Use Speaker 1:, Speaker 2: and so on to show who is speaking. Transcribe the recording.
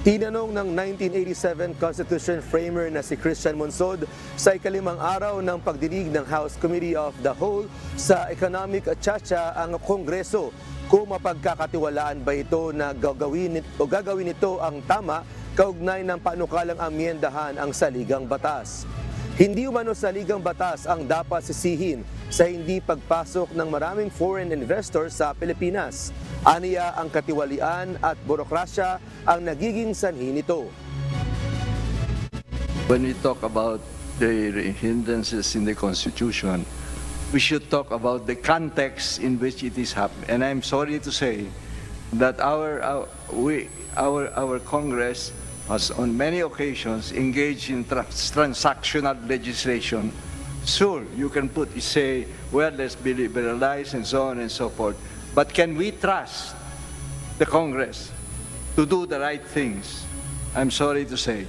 Speaker 1: Tinanong ng 1987 Constitution framer na si Christian Monsod sa ikalimang araw ng pagdinig ng House Committee of the Whole sa Economic Chacha ang Kongreso kung mapagkakatiwalaan ba ito na gagawin ito ang tama kaugnay ng panukalang amyendahan ang saligang batas. Hindi umano saligang batas ang dapat sisihin sa hindi pagpasok ng maraming foreign investors sa Pilipinas. Aniya ang katiwalian at burokrasya ang nagiging sanhi nito.
Speaker 2: When we talk about the hindrances in the Constitution, we should talk about the context in which it is happening. And I'm sorry to say that our Congress has on many occasions engaged in transactional legislation. Sure, you can say, well, let's be liberalized and so on and so forth. But can we trust the Congress to do the right things? I'm sorry to say.